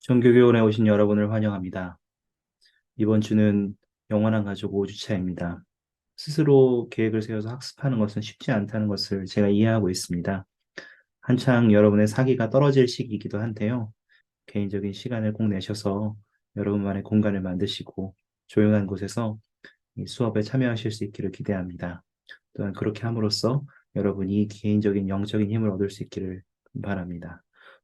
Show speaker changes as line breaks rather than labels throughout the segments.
정교교원에 오신 여러분을 환영합니다. 이번 주는 영원한 가족 5주차입니다. 스스로 계획을 세워서 학습하는 것은 쉽지 않다는 것을 제가 이해하고 있습니다. 한창 여러분의 사기가 떨어질 시기이기도 한데요. 개인적인 시간을 꼭 내셔서 여러분만의 공간을 만드시고 조용한 곳에서 이 수업에 참여하실 수 있기를 기대합니다. 또한 그렇게 함으로써 여러분이 개인적인 영적인 힘을 얻을 수 있기를 바랍니다.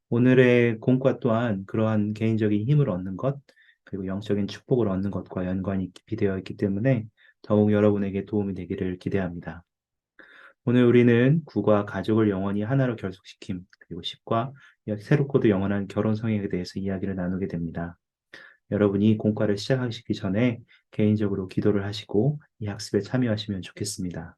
오늘의 공과 또한 그러한 개인적인 힘을 얻는 것, 그리고 영적인 축복을 얻는 것과 연관이 깊이 되어 있기 때문에 더욱 여러분에게 도움이 되기를 기대합니다. 오늘 우리는 구과 가족을 영원히 하나로 결속시킴, 그리고 10과 새롭고도 영원한 결혼 성향에 대해서 이야기를 나누게 됩니다. 여러분이 공과를 시작하시기 전에 개인적으로 기도를 하시고 이 학습에 참여하시면 좋겠습니다.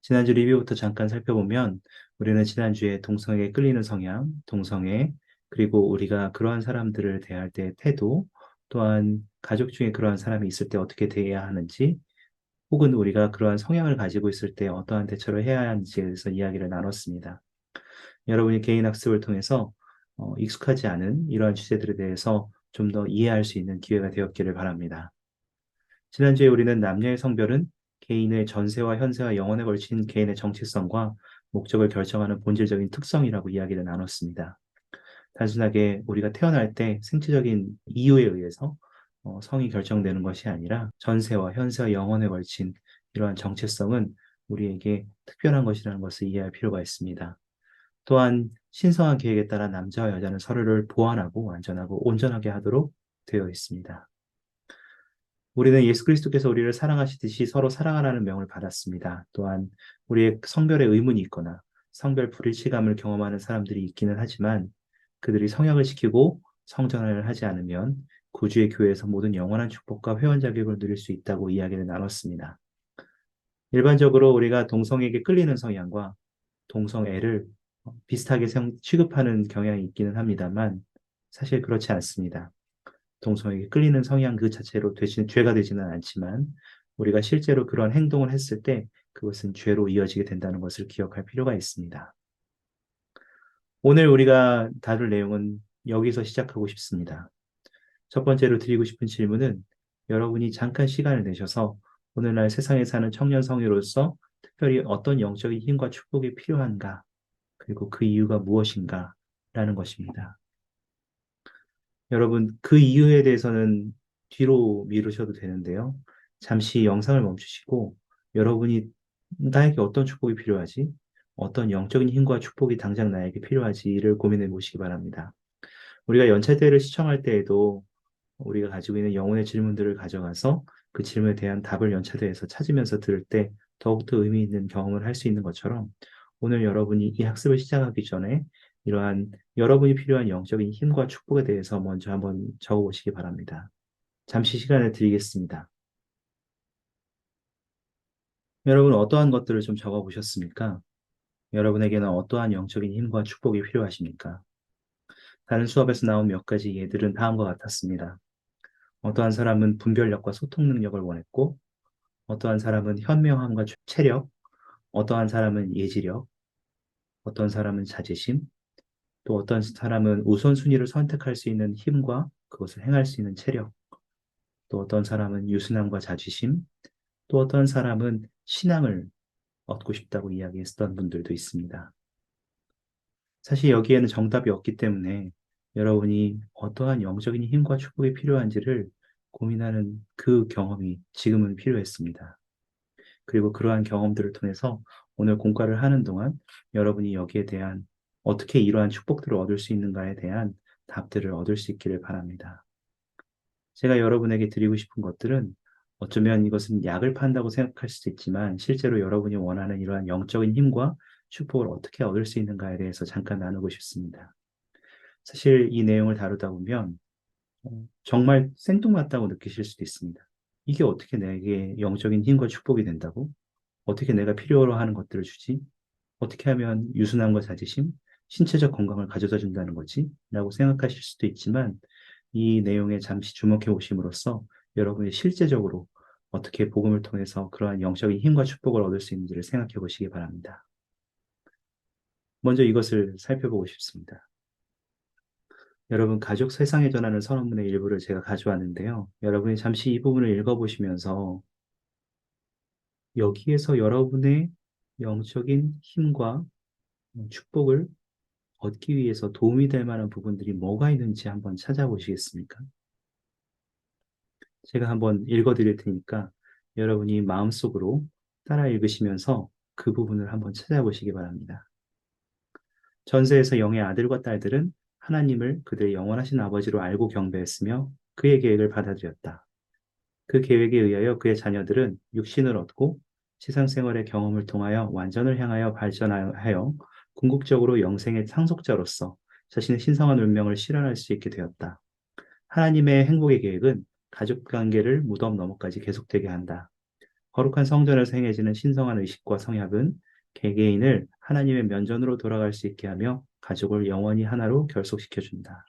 지난주 리뷰부터 잠깐 살펴보면 우리는 지난주에 동성에게 끌리는 성향, 동성애, 그리고 우리가 그러한 사람들을 대할 때 태도, 또한 가족 중에 그러한 사람이 있을 때 어떻게 대해야 하는지, 혹은 우리가 그러한 성향을 가지고 있을 때 어떠한 대처를 해야 하는지에 대해서 이야기를 나눴습니다. 여러분이 개인 학습을 통해서 익숙하지 않은 이러한 주제들에 대해서 좀 더 이해할 수 있는 기회가 되었기를 바랍니다. 지난주에 우리는 남녀의 성별은 개인의 전세와 현세와 영혼에 걸친 개인의 정체성과 목적을 결정하는 본질적인 특성이라고 이야기를 나눴습니다. 단순하게 우리가 태어날 때 생체적인 이유에 의해서 성이 결정되는 것이 아니라 전세와 현세와 영혼에 걸친 이러한 정체성은 우리에게 특별한 것이라는 것을 이해할 필요가 있습니다. 또한 신성한 계획에 따라 남자와 여자는 서로를 보완하고 안전하고 온전하게 하도록 되어 있습니다. 우리는 예수 그리스도께서 우리를 사랑하시듯이 서로 사랑하라는 명을 받았습니다. 또한 우리의 성별에 의문이 있거나 성별 불일치감을 경험하는 사람들이 있기는 하지만 그들이 성약을 지키고 성전을 하지 않으면 구주의 교회에서 모든 영원한 축복과 회원 자격을 누릴 수 있다고 이야기를 나눴습니다. 일반적으로 우리가 동성에게 끌리는 성향과 동성애를 비슷하게 취급하는 경향이 있기는 합니다만 사실 그렇지 않습니다. 동성에게 끌리는 성향 그 자체로 죄가 되지는 않지만 우리가 실제로 그런 행동을 했을 때 그것은 죄로 이어지게 된다는 것을 기억할 필요가 있습니다. 오늘 우리가 다룰 내용은 여기서 시작하고 싶습니다. 첫 번째로 드리고 싶은 질문은 여러분이 잠깐 시간을 내셔서 오늘날 세상에 사는 청년 성의로서 특별히 어떤 영적인 힘과 축복이 필요한가, 그리고 그 이유가 무엇인가 라는 것입니다. 여러분, 그 이유에 대해서는 뒤로 미루셔도 되는데요. 잠시 영상을 멈추시고 여러분이 나에게 어떤 축복이 필요하지? 어떤 영적인 힘과 축복이 당장 나에게 필요하지를 고민해 보시기 바랍니다. 우리가 연차대회를 시청할 때에도 우리가 가지고 있는 영혼의 질문들을 가져가서 그 질문에 대한 답을 연차대에서 찾으면서 들을 때 더욱더 의미 있는 경험을 할 수 있는 것처럼 오늘 여러분이 이 학습을 시작하기 전에 이러한 여러분이 필요한 영적인 힘과 축복에 대해서 먼저 한번 적어보시기 바랍니다. 잠시 시간을 드리겠습니다. 여러분 어떠한 것들을 좀 적어보셨습니까? 여러분에게는 어떠한 영적인 힘과 축복이 필요하십니까? 다른 수업에서 나온 몇 가지 예들은 다음과 같았습니다. 어떠한 사람은 분별력과 소통 능력을 원했고, 어떠한 사람은 현명함과 체력, 어떠한 사람은 예지력, 어떤 사람은 자제심, 또 어떤 사람은 우선순위를 선택할 수 있는 힘과 그것을 행할 수 있는 체력, 또 어떤 사람은 유순함과 자주심, 또 어떤 사람은 신앙을 얻고 싶다고 이야기했던 분들도 있습니다. 사실 여기에는 정답이 없기 때문에 여러분이 어떠한 영적인 힘과 축복이 필요한지를 고민하는 그 경험이 지금은 필요했습니다. 그리고 그러한 경험들을 통해서 오늘 공과를 하는 동안 여러분이 여기에 대한 어떻게 이러한 축복들을 얻을 수 있는가에 대한 답들을 얻을 수 있기를 바랍니다. 제가 여러분에게 드리고 싶은 것들은 어쩌면 이것은 약을 판다고 생각할 수도 있지만 실제로 여러분이 원하는 이러한 영적인 힘과 축복을 어떻게 얻을 수 있는가에 대해서 잠깐 나누고 싶습니다. 사실 이 내용을 다루다 보면 정말 생뚱맞다고 느끼실 수도 있습니다. 이게 어떻게 내게 영적인 힘과 축복이 된다고? 어떻게 내가 필요로 하는 것들을 주지? 어떻게 하면 유순함과 자제심, 신체적 건강을 가져다 준다는 거지? 라고 생각하실 수도 있지만 이 내용에 잠시 주목해 보심으로써 여러분이 실제적으로 어떻게 복음을 통해서 그러한 영적인 힘과 축복을 얻을 수 있는지를 생각해 보시기 바랍니다. 먼저 이것을 살펴보고 싶습니다. 여러분, 가족 세상에 전하는 선언문의 일부를 제가 가져왔는데요. 여러분이 잠시 이 부분을 읽어보시면서 여기에서 여러분의 영적인 힘과 축복을 얻기 위해서 도움이 될 만한 부분들이 뭐가 있는지 한번 찾아보시겠습니까? 제가 한번 읽어드릴 테니까 여러분이 마음속으로 따라 읽으시면서 그 부분을 한번 찾아보시기 바랍니다. 전세에서 영의 아들과 딸들은 하나님을 그들의 영원하신 아버지로 알고 경배했으며 그의 계획을 받아들였다. 그 계획에 의하여 그의 자녀들은 육신을 얻고 지상 생활의 경험을 통하여 완전을 향하여 발전하여 궁극적으로 영생의 상속자로서 자신의 신성한 운명을 실현할 수 있게 되었다. 하나님의 행복의 계획은 가족 관계를 무덤 너머까지 계속되게 한다. 거룩한 성전에서 행해지는 신성한 의식과 성약은 개개인을 하나님의 면전으로 돌아갈 수 있게 하며 가족을 영원히 하나로 결속시켜준다.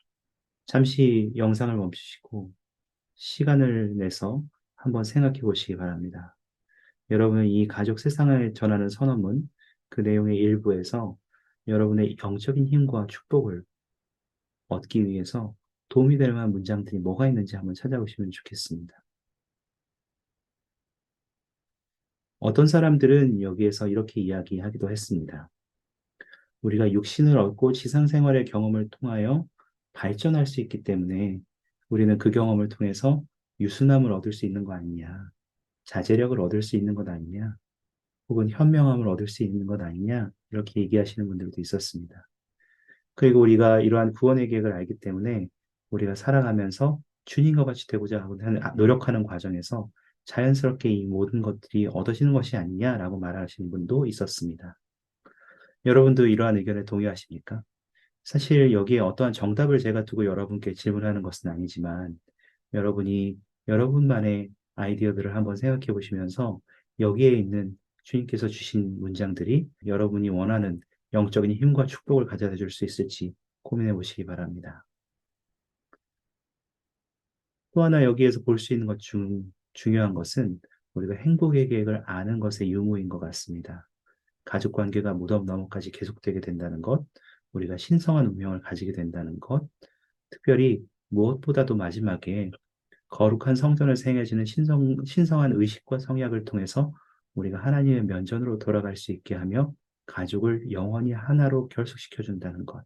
잠시 영상을 멈추시고 시간을 내서 한번 생각해 보시기 바랍니다. 여러분은 이 가족 세상을 전하는 선언문, 그 내용의 일부에서 여러분의 영적인 힘과 축복을 얻기 위해서 도움이 될 만한 문장들이 뭐가 있는지 한번 찾아보시면 좋겠습니다. 어떤 사람들은 여기에서 이렇게 이야기하기도 했습니다. 우리가 육신을 얻고 지상 생활의 경험을 통하여 발전할 수 있기 때문에 우리는 그 경험을 통해서 유순함을 얻을 수 있는 거 아니냐, 자제력을 얻을 수 있는 것 아니냐, 혹은 현명함을 얻을 수 있는 것 아니냐, 이렇게 얘기하시는 분들도 있었습니다. 그리고 우리가 이러한 구원의 계획을 알기 때문에 우리가 살아가면서 주님과 같이 되고자 노력하는 과정에서 자연스럽게 이 모든 것들이 얻어지는 것이 아니냐라고 말하시는 분도 있었습니다. 여러분도 이러한 의견에 동의하십니까? 사실 여기에 어떠한 정답을 제가 두고 여러분께 질문하는 것은 아니지만 여러분이 여러분만의 아이디어들을 한번 생각해 보시면서 여기에 있는 주님께서 주신 문장들이 여러분이 원하는 영적인 힘과 축복을 가져다 줄 수 있을지 고민해 보시기 바랍니다. 또 하나 여기에서 볼 수 있는 것 중 중요한 것은 우리가 행복의 계획을 아는 것의 유무인 것 같습니다. 가족 관계가 무덤 너머까지 계속되게 된다는 것, 우리가 신성한 운명을 가지게 된다는 것, 특별히 무엇보다도 마지막에 거룩한 성전을 행해지는 신성한 의식과 성약을 통해서 우리가 하나님의 면전으로 돌아갈 수 있게 하며 가족을 영원히 하나로 결속시켜 준다는 것.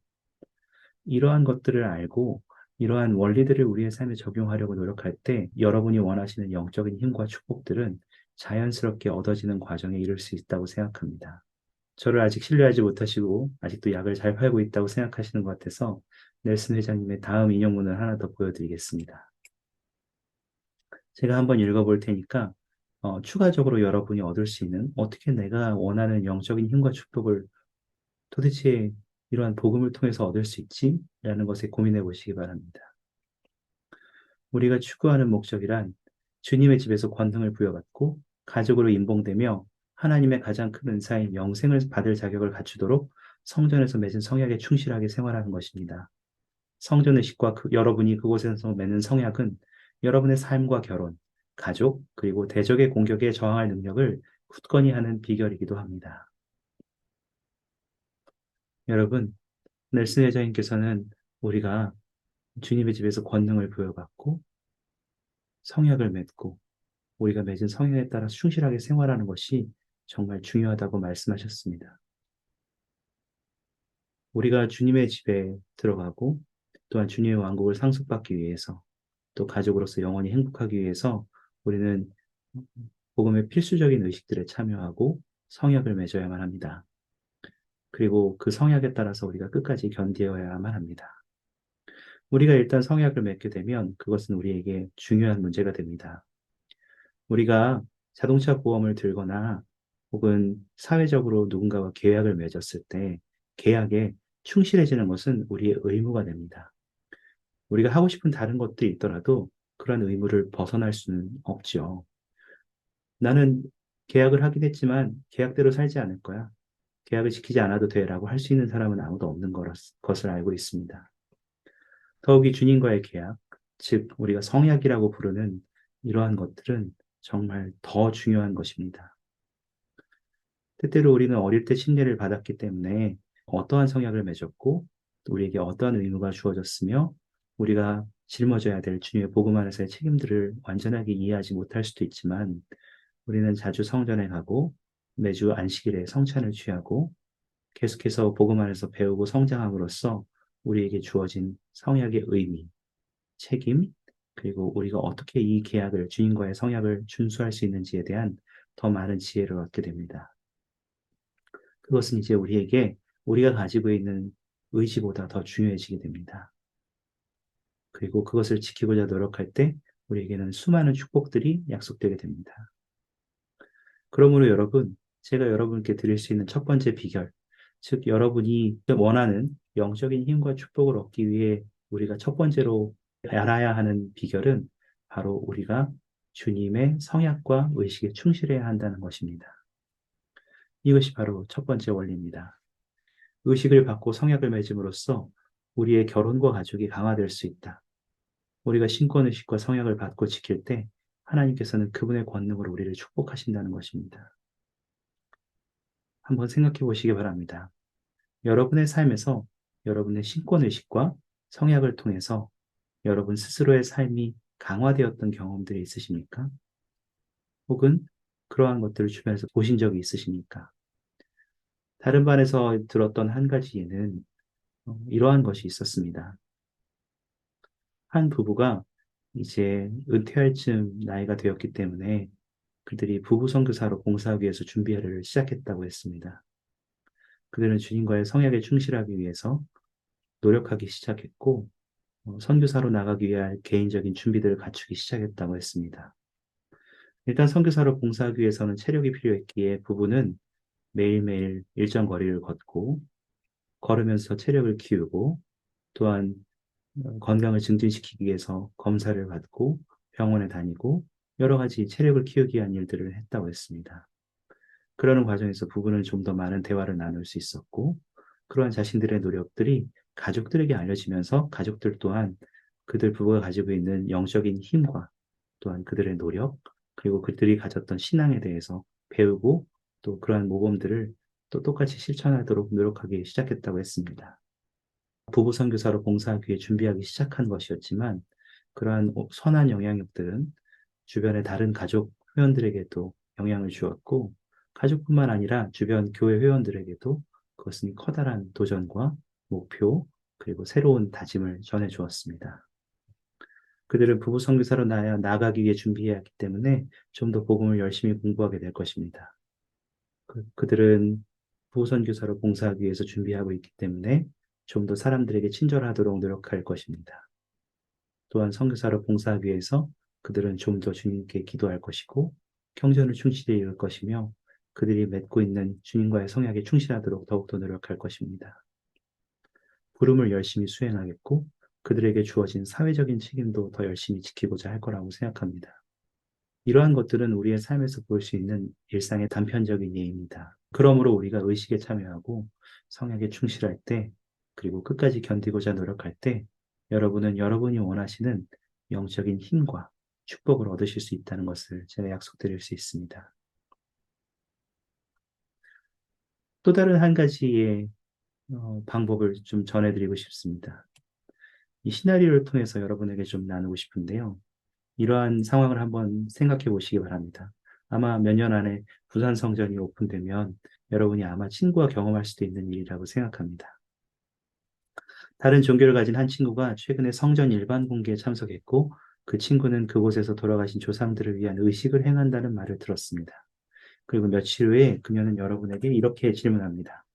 이러한 것들을 알고 이러한 원리들을 우리의 삶에 적용하려고 노력할 때 여러분이 원하시는 영적인 힘과 축복들은 자연스럽게 얻어지는 과정에 이를 수 있다고 생각합니다. 저를 아직 신뢰하지 못하시고 아직도 약을 잘 팔고 있다고 생각하시는 것 같아서 넬슨 회장님의 다음 인용문을 하나 더 보여드리겠습니다. 제가 한번 읽어볼 테니까 추가적으로 여러분이 얻을 수 있는 어떻게 내가 원하는 영적인 힘과 축복을 도대체 이러한 복음을 통해서 얻을 수 있지? 라는 것에 고민해 보시기 바랍니다. 우리가 추구하는 목적이란 주님의 집에서 권능을 부여받고 가족으로 인봉되며 하나님의 가장 큰 은사인 영생을 받을 자격을 갖추도록 성전에서 맺은 성약에 충실하게 생활하는 것입니다. 성전 의식과 여러분이 그곳에서 맺는 성약은 여러분의 삶과 결혼, 가족, 그리고 대적의 공격에 저항할 능력을 굳건히 하는 비결이기도 합니다. 여러분, 넬슨 회장님께서는 우리가 주님의 집에서 권능을 부여받고 성약을 맺고 우리가 맺은 성약에 따라 충실하게 생활하는 것이 정말 중요하다고 말씀하셨습니다. 우리가 주님의 집에 들어가고 또한 주님의 왕국을 상속받기 위해서 또 가족으로서 영원히 행복하기 위해서 우리는 복음의 필수적인 의식들에 참여하고 성약을 맺어야만 합니다. 그리고 그 성약에 따라서 우리가 끝까지 견디어야만 합니다. 우리가 일단 성약을 맺게 되면 그것은 우리에게 중요한 문제가 됩니다. 우리가 자동차 보험을 들거나 혹은 사회적으로 누군가와 계약을 맺었을 때 계약에 충실해지는 것은 우리의 의무가 됩니다. 우리가 하고 싶은 다른 것들이 있더라도 그런 의무를 벗어날 수는 없죠. 나는 계약을 하긴 했지만 계약대로 살지 않을 거야. 계약을 지키지 않아도 돼라고 할 수 있는 사람은 아무도 없는 것을 알고 있습니다. 더욱이 주님과의 계약, 즉 우리가 성약이라고 부르는 이러한 것들은 정말 더 중요한 것입니다. 때때로 우리는 어릴 때 침례를 받았기 때문에 어떠한 성약을 맺었고 우리에게 어떠한 의무가 주어졌으며 우리가 짊어져야 될 주님의 복음 안에서의 책임들을 완전하게 이해하지 못할 수도 있지만 우리는 자주 성전에 가고 매주 안식일에 성찬을 취하고 계속해서 복음 안에서 배우고 성장함으로써 우리에게 주어진 성약의 의미, 책임, 그리고 우리가 어떻게 이 계약을, 주님과의 성약을 준수할 수 있는지에 대한 더 많은 지혜를 얻게 됩니다. 그것은 이제 우리에게 우리가 가지고 있는 의지보다 더 중요해지게 됩니다. 그리고 그것을 지키고자 노력할 때 우리에게는 수많은 축복들이 약속되게 됩니다. 그러므로 여러분, 제가 여러분께 드릴 수 있는 첫 번째 비결, 즉 여러분이 원하는 영적인 힘과 축복을 얻기 위해 우리가 첫 번째로 알아야 하는 비결은 바로 우리가 주님의 성약과 의식에 충실해야 한다는 것입니다. 이것이 바로 첫 번째 원리입니다. 의식을 받고 성약을 맺음으로써 우리의 결혼과 가족이 강화될 수 있다. 우리가 신권의식과 성약을 받고 지킬 때 하나님께서는 그분의 권능으로 우리를 축복하신다는 것입니다. 한번 생각해 보시기 바랍니다. 여러분의 삶에서 여러분의 신권의식과 성약을 통해서 여러분 스스로의 삶이 강화되었던 경험들이 있으십니까? 혹은 그러한 것들을 주변에서 보신 적이 있으십니까? 다른 반에서 들었던 한 가지 예는 이러한 것이 있었습니다. 한 부부가 이제 은퇴할 쯤 나이가 되었기 때문에 그들이 부부 선교사로 봉사하기 위해서 준비를 시작했다고 했습니다. 그들은 주님과의 성약에 충실하기 위해서 노력하기 시작했고 선교사로 나가기 위한 개인적인 준비들을 갖추기 시작했다고 했습니다. 일단 선교사로 봉사하기 위해서는 체력이 필요했기에 부부는 매일매일 일정 거리를 걷고 걸으면서 체력을 키우고 또한 건강을 증진시키기 위해서 검사를 받고 병원에 다니고 여러 가지 체력을 키우기 위한 일들을 했다고 했습니다. 그러는 과정에서 부부는 좀 더 많은 대화를 나눌 수 있었고 그러한 자신들의 노력들이 가족들에게 알려지면서 가족들 또한 그들 부부가 가지고 있는 영적인 힘과 또한 그들의 노력 그리고 그들이 가졌던 신앙에 대해서 배우고 또 그러한 모범들을 또 똑같이 실천하도록 노력하기 시작했다고 했습니다. 부부 선교사로 봉사하기 위해 준비하기 시작한 것이었지만 그러한 선한 영향력들은 주변의 다른 가족 회원들에게도 영향을 주었고 가족뿐만 아니라 주변 교회 회원들에게도 그것은 커다란 도전과 목표 그리고 새로운 다짐을 전해 주었습니다. 그들은 부부 선교사로 나아가기 위해 준비해야 하기 때문에 좀 더 복음을 열심히 공부하게 될 것입니다. 그들은 부부 선교사로 봉사하기 위해서 준비하고 있기 때문에 좀 더 사람들에게 친절하도록 노력할 것입니다. 또한 선교사로 봉사하기 위해서 그들은 좀 더 주님께 기도할 것이고 경전을 충실히 읽을 것이며 그들이 맺고 있는 주님과의 성약에 충실하도록 더욱더 노력할 것입니다. 부름을 열심히 수행하겠고 그들에게 주어진 사회적인 책임도 더 열심히 지키고자 할 거라고 생각합니다. 이러한 것들은 우리의 삶에서 볼 수 있는 일상의 단편적인 예입니다. 그러므로 우리가 의식에 참여하고 성약에 충실할 때 그리고 끝까지 견디고자 노력할 때 여러분은 여러분이 원하시는 영적인 힘과 축복을 얻으실 수 있다는 것을 제가 약속드릴 수 있습니다. 또 다른 한 가지의 방법을 좀 전해드리고 싶습니다. 이 시나리오를 통해서 여러분에게 좀 나누고 싶은데요. 이러한 상황을 한번 생각해 보시기 바랍니다. 아마 몇 년 안에 부산 성전이 오픈되면 여러분이 아마 친구와 경험할 수도 있는 일이라고 생각합니다. 다른 종교를 가진 한 친구가 최근에 성전 일반 공개에 참석했고 그 친구는 그곳에서 돌아가신 조상들을 위한 의식을 행한다는 말을 들었습니다. 그리고 며칠 후에 그녀는 여러분에게 이렇게 질문합니다.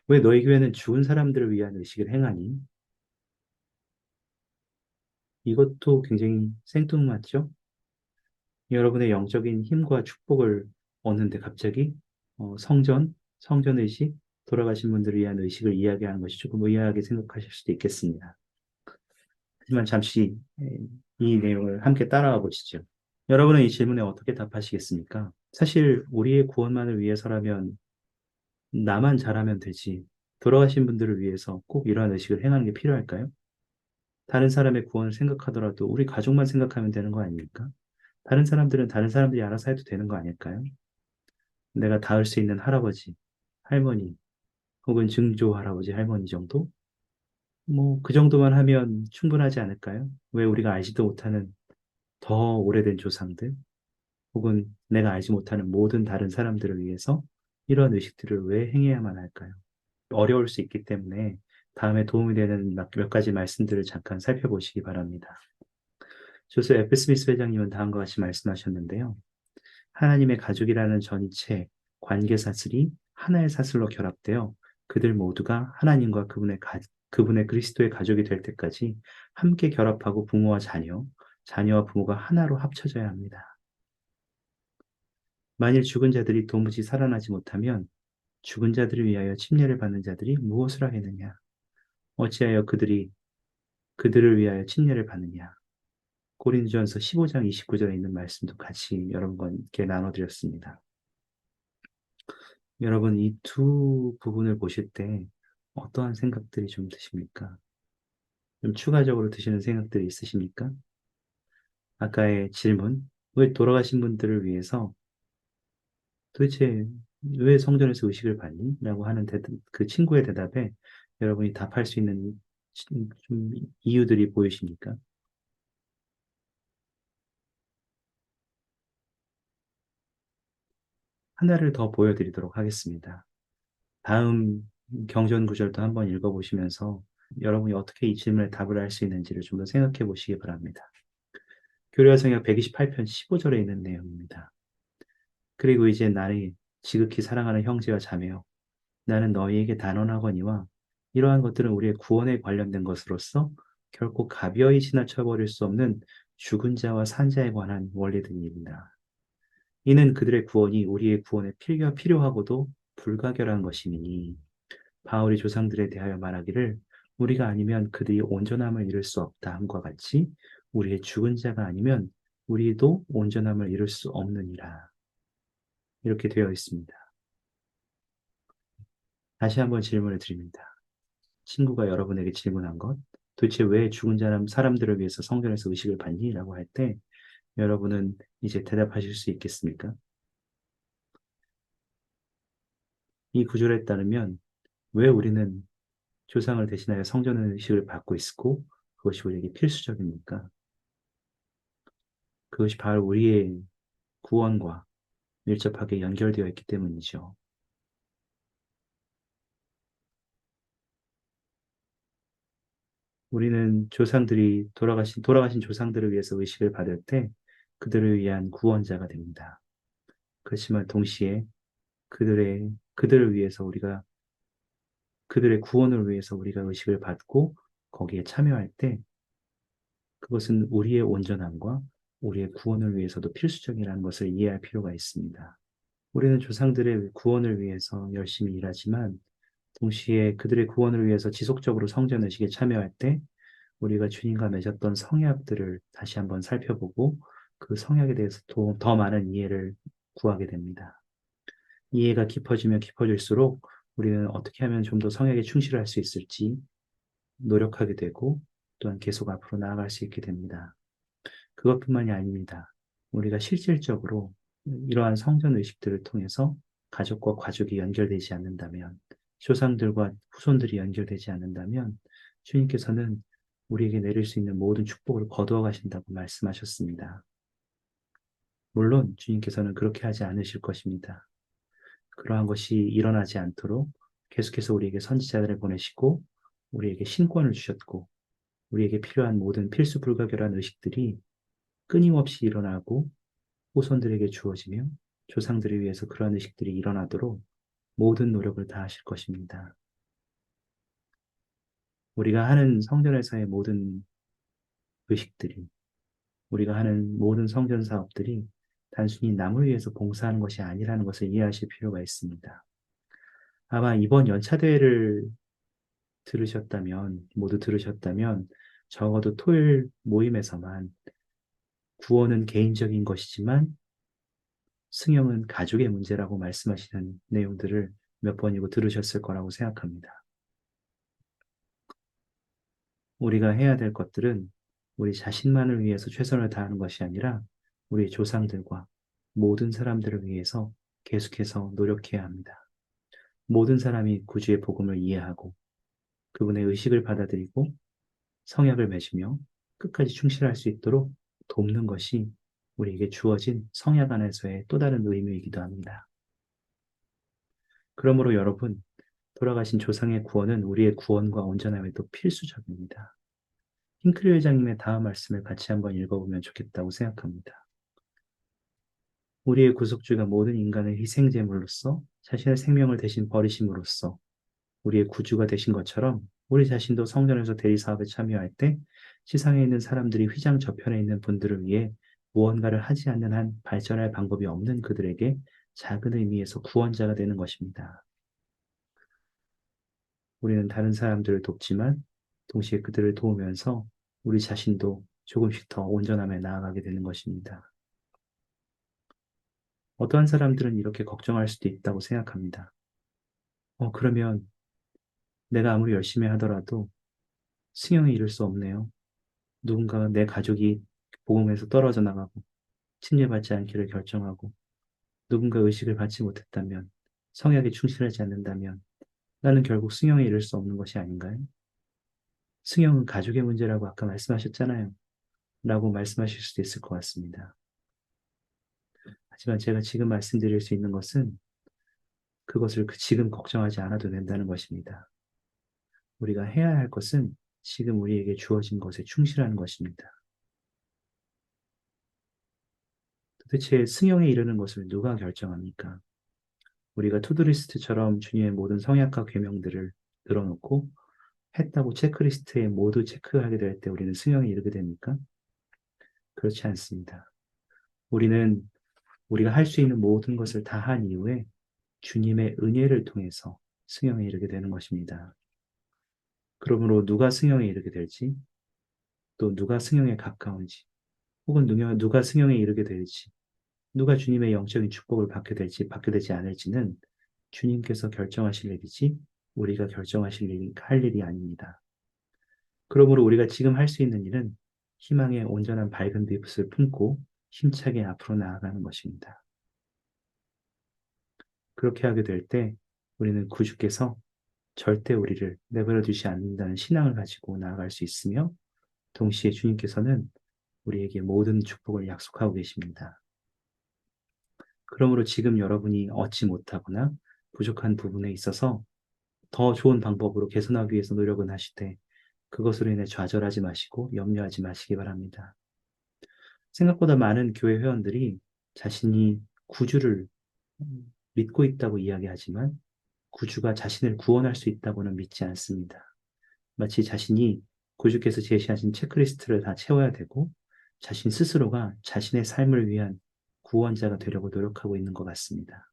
왜 너희 교회는 죽은 사람들을 위한 의식을 행하니? 이것도 굉장히 생뚱맞죠? 여러분의 영적인 힘과 축복을 얻는데 갑자기 성전의식, 돌아가신 분들을 위한 의식을 이야기하는 것이 조금 의아하게 생각하실 수도 있겠습니다. 하지만 잠시 이 내용을 함께 따라가 보시죠. 여러분은 이 질문에 어떻게 답하시겠습니까? 사실 우리의 구원만을 위해서라면 나만 잘하면 되지. 돌아가신 분들을 위해서 꼭 이러한 의식을 행하는 게 필요할까요? 다른 사람의 구원을 생각하더라도 우리 가족만 생각하면 되는 거 아닙니까? 다른 사람들은 다른 사람들이 알아서 해도 되는 거 아닐까요? 내가 닿을 수 있는 할아버지, 할머니, 혹은 증조 할아버지, 할머니 정도? 뭐, 그 정도만 하면 충분하지 않을까요? 왜 우리가 알지도 못하는 더 오래된 조상들, 혹은 내가 알지 못하는 모든 다른 사람들을 위해서 이러한 의식들을 왜 행해야만 할까요? 어려울 수 있기 때문에 다음에 도움이 되는 몇 가지 말씀들을 잠깐 살펴보시기 바랍니다. 조셉 F. 스미스 회장님은 다음과 같이 말씀하셨는데요. 하나님의 가족이라는 전체 관계 사슬이 하나의 사슬로 결합되어 그들 모두가 하나님과 그분의 그리스도의 가족이 될 때까지 함께 결합하고 부모와 자녀, 자녀와 부모가 하나로 합쳐져야 합니다. 만일 죽은 자들이 도무지 살아나지 못하면 죽은 자들을 위하여 침례를 받는 자들이 무엇을 하겠느냐? 어찌하여 그들을 위하여 침례를 받느냐? 고린도전서 15장 29절에 있는 말씀도 같이 여러분께 나눠드렸습니다. 여러분, 이 두 부분을 보실 때 어떠한 생각들이 좀 드십니까? 좀 추가적으로 드시는 생각들이 있으십니까? 아까의 질문, 왜 돌아가신 분들을 위해서 도대체 왜 성전에서 의식을 받니? 라고 하는 그 친구의 대답에 여러분이 답할 수 있는 좀 이유들이 보이십니까? 하나를 더 보여드리도록 하겠습니다. 다음 경전 구절도 한번 읽어보시면서 여러분이 어떻게 이 질문에 답을 할 수 있는지를 좀 더 생각해 보시기 바랍니다. 교회화성역 128편 15절에 있는 내용입니다. 그리고 이제 나를 지극히 사랑하는 형제와 자매여 나는 너희에게 단언하거니와 이러한 것들은 우리의 구원에 관련된 것으로서 결코 가벼이 지나쳐 버릴 수 없는 죽은 자와 산 자에 관한 원리들입니다. 이는 그들의 구원이 우리의 구원에 필요하고도 불가결한 것이니 바울이 조상들에 대하여 말하기를 우리가 아니면 그들이 온전함을 이룰 수 없다 함과 같이 우리의 죽은 자가 아니면 우리도 온전함을 이룰 수 없느니라. 이렇게 되어 있습니다. 다시 한번 질문을 드립니다. 친구가 여러분에게 질문한 것, 도대체 왜 죽은 사람들을 위해서 성전에서 의식을 받니? 라고 할 때 여러분은 이제 대답하실 수 있겠습니까? 이 구절에 따르면 왜 우리는 조상을 대신하여 성전 의식을 받고 있고 그것이 우리에게 필수적입니까? 그것이 바로 우리의 구원과 밀접하게 연결되어 있기 때문이죠. 우리는 돌아가신 조상들을 위해서 의식을 받을 때 그들을 위한 구원자가 됩니다. 그렇지만 동시에 그들을 위해서 그들의 구원을 위해서 우리가 의식을 받고 거기에 참여할 때 그것은 우리의 온전함과 우리의 구원을 위해서도 필수적이라는 것을 이해할 필요가 있습니다. 우리는 조상들의 구원을 위해서 열심히 일하지만 동시에 그들의 구원을 위해서 지속적으로 성전 의식에 참여할 때 우리가 주님과 맺었던 성약들을 다시 한번 살펴보고 그 성약에 대해서 더 많은 이해를 구하게 됩니다. 이해가 깊어지면 깊어질수록 우리는 어떻게 하면 좀 더 성약에 충실할 수 있을지 노력하게 되고 또한 계속 앞으로 나아갈 수 있게 됩니다. 그것뿐만이 아닙니다. 우리가 실질적으로 이러한 성전 의식들을 통해서 가족과 가족이 연결되지 않는다면, 조상들과 후손들이 연결되지 않는다면, 주님께서는 우리에게 내릴 수 있는 모든 축복을 거두어 가신다고 말씀하셨습니다. 물론 주님께서는 그렇게 하지 않으실 것입니다. 그러한 것이 일어나지 않도록 계속해서 우리에게 선지자들을 보내시고, 우리에게 신권을 주셨고, 우리에게 필요한 모든 필수 불가결한 의식들이 끊임없이 일어나고 후손들에게 주어지며 조상들을 위해서 그러한 의식들이 일어나도록 모든 노력을 다하실 것입니다. 우리가 하는 성전에서의 모든 의식들이, 우리가 하는 모든 성전 사업들이 단순히 남을 위해서 봉사하는 것이 아니라는 것을 이해하실 필요가 있습니다. 아마 이번 연차대회를 모두 들으셨다면, 적어도 토요일 모임에서만 구원은 개인적인 것이지만 승용은 가족의 문제라고 말씀하시는 내용들을 몇 번이고 들으셨을 거라고 생각합니다. 우리가 해야 될 것들은 우리 자신만을 위해서 최선을 다하는 것이 아니라 우리 조상들과 모든 사람들을 위해서 계속해서 노력해야 합니다. 모든 사람이 구주의 복음을 이해하고 그분의 의식을 받아들이고 성약을 맺으며 끝까지 충실할 수 있도록 돕는 것이 우리에게 주어진 성약 안에서의 또 다른 의미이기도 합니다. 그러므로 여러분, 돌아가신 조상의 구원은 우리의 구원과 온전함에도 필수적입니다. 흰크리 회장님의 다음 말씀을 같이 한번 읽어보면 좋겠다고 생각합니다. 우리의 구속주가 모든 인간을 희생제물로서 자신의 생명을 대신 버리심으로써 우리의 구주가 되신 것처럼 우리 자신도 성전에서 대리사업에 참여할 때 지상에 있는 사람들이 휘장 저편에 있는 분들을 위해 무언가를 하지 않는 한 발전할 방법이 없는 그들에게 작은 의미에서 구원자가 되는 것입니다. 우리는 다른 사람들을 돕지만 동시에 그들을 도우면서 우리 자신도 조금씩 더 온전함에 나아가게 되는 것입니다. 어떠한 사람들은 이렇게 걱정할 수도 있다고 생각합니다. 그러면 내가 아무리 열심히 하더라도 승용에 이를 수 없네요. 누군가 내 가족이 복음에서 떨어져 나가고 침례받지 않기를 결정하고 누군가 의식을 받지 못했다면 성약에 충실하지 않는다면 나는 결국 승용에 이를 수 없는 것이 아닌가요? 승용은 가족의 문제라고 아까 말씀하셨잖아요. 라고 말씀하실 수도 있을 것 같습니다. 하지만 제가 지금 말씀드릴 수 있는 것은 그것을 지금 걱정하지 않아도 된다는 것입니다. 우리가 해야 할 것은 지금 우리에게 주어진 것에 충실하는 것입니다. 도대체 승용에 이르는 것을 누가 결정합니까? 우리가 투두리스트처럼 주님의 모든 성약과 계명들을 늘어놓고 했다고 체크리스트에 모두 체크하게 될 때 우리는 승용에 이르게 됩니까? 그렇지 않습니다. 우리는 우리가 할 수 있는 모든 것을 다 한 이후에 주님의 은혜를 통해서 승용에 이르게 되는 것입니다. 그러므로 누가 승용에 이르게 될지, 또 누가 승용에 가까운지, 혹은 누가 승용에 이르게 될지, 누가 주님의 영적인 축복을 받게 될지, 받게 되지 않을지는 주님께서 결정하실 일이지, 우리가 할 일이 아닙니다. 그러므로 우리가 지금 할 수 있는 일은 희망의 온전한 밝은 빛을 품고 힘차게 앞으로 나아가는 것입니다. 그렇게 하게 될 때 우리는 구주께서 절대 우리를 내버려 두지 않는다는 신앙을 가지고 나아갈 수 있으며 동시에 주님께서는 우리에게 모든 축복을 약속하고 계십니다. 그러므로 지금 여러분이 얻지 못하거나 부족한 부분에 있어서 더 좋은 방법으로 개선하기 위해서 노력은 하시되 그것으로 인해 좌절하지 마시고 염려하지 마시기 바랍니다. 생각보다 많은 교회 회원들이 자신이 구주를 믿고 있다고 이야기하지만 구주가 자신을 구원할 수 있다고는 믿지 않습니다. 마치 자신이 구주께서 제시하신 체크리스트를 다 채워야 되고 자신 스스로가 자신의 삶을 위한 구원자가 되려고 노력하고 있는 것 같습니다.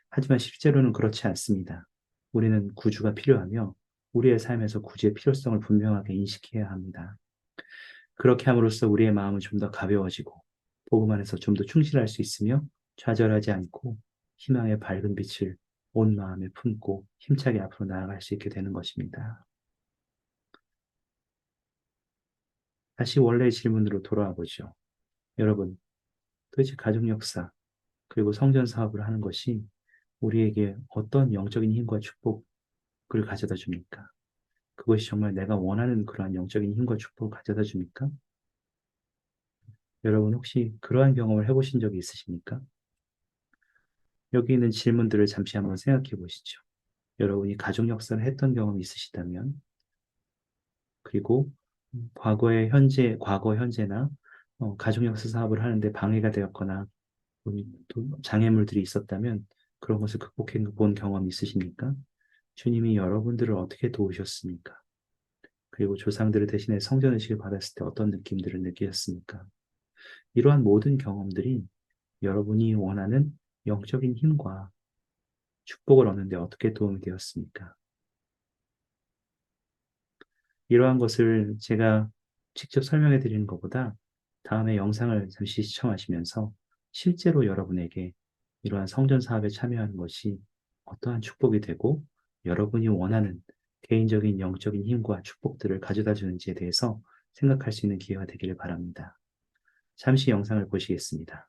하지만 실제로는 그렇지 않습니다. 우리는 구주가 필요하며 우리의 삶에서 구주의 필요성을 분명하게 인식해야 합니다. 그렇게 함으로써 우리의 마음은 좀 더 가벼워지고 복음 안에서 좀 더 충실할 수 있으며 좌절하지 않고 희망의 밝은 빛을 온 마음에 품고 힘차게 앞으로 나아갈 수 있게 되는 것입니다. 다시 원래의 질문으로 돌아와 보죠. 여러분, 도대체 가족 역사 그리고 성전 사업을 하는 것이 우리에게 어떤 영적인 힘과 축복을 가져다 줍니까? 그것이 정말 내가 원하는 그러한 영적인 힘과 축복을 가져다 줍니까? 여러분 혹시 그러한 경험을 해보신 적이 있으십니까? 여기 있는 질문들을 잠시 한번 생각해 보시죠. 여러분이 가족 역사를 했던 경험이 있으시다면, 그리고 과거, 현재나 가족 역사 사업을 하는데 방해가 되었거나 또 장애물들이 있었다면 그런 것을 극복해 본 경험이 있으십니까? 주님이 여러분들을 어떻게 도우셨습니까? 그리고 조상들을 대신해 성전의식을 받았을 때 어떤 느낌들을 느끼셨습니까? 이러한 모든 경험들이 여러분이 원하는 영적인 힘과 축복을 얻는 데 어떻게 도움이 되었습니까? 이러한 것을 제가 직접 설명해 드리는 것보다 다음에 영상을 잠시 시청하시면서 실제로 여러분에게 이러한 성전 사업에 참여하는 것이 어떠한 축복이 되고 여러분이 원하는 개인적인 영적인 힘과 축복들을 가져다 주는지에 대해서 생각할 수 있는 기회가 되기를 바랍니다. 잠시 영상을 보시겠습니다.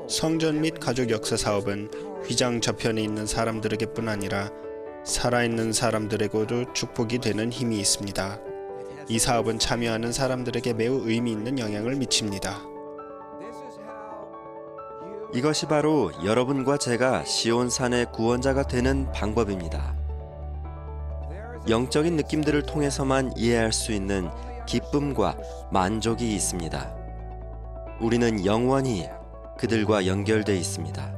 성전 및 가족 역사 사업은 휘장 저편에 있는 사람들에게뿐 아니라 살아있는 사람들에게도 축복이 되는 힘이 있습니다. 이 사업은 참여하는 사람들에게 매우 의미 있는 영향을 미칩니다.
이것이 바로 여러분과 제가 시온산의 구원자가 되는 방법입니다. 영적인 느낌들을 통해서만 이해할 수 있는 기쁨과 만족이 있습니다. 우리는 영원히 그들과 연결돼 있습니다.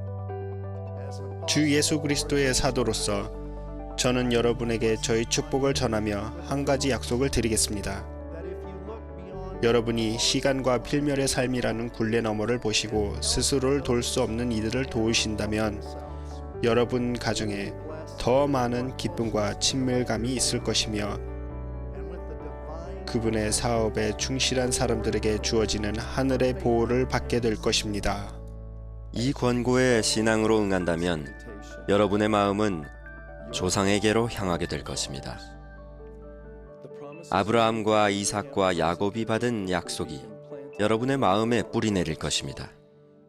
주 예수 그리스도의 사도로서 저는 여러분에게 저희 축복을 전하며 한 가지 약속을 드리겠습니다. 여러분이 시간과 필멸의 삶이라는 굴레 너머를 보시고 스스로를 도울 수 없는 이들을 도우신다면 여러분 가정에 더 많은 기쁨과 친밀감이 있을 것이며 그분의 사업에 충실한 사람들에게 주어지는 하늘의 보호를 받게 될 것입니다.
이 권고에 신앙으로 응한다면 여러분의 마음은 조상에게로 향하게 될 것입니다. 아브라함과 이삭과 야곱이 받은 약속이 여러분의 마음에 뿌리 내릴 것입니다.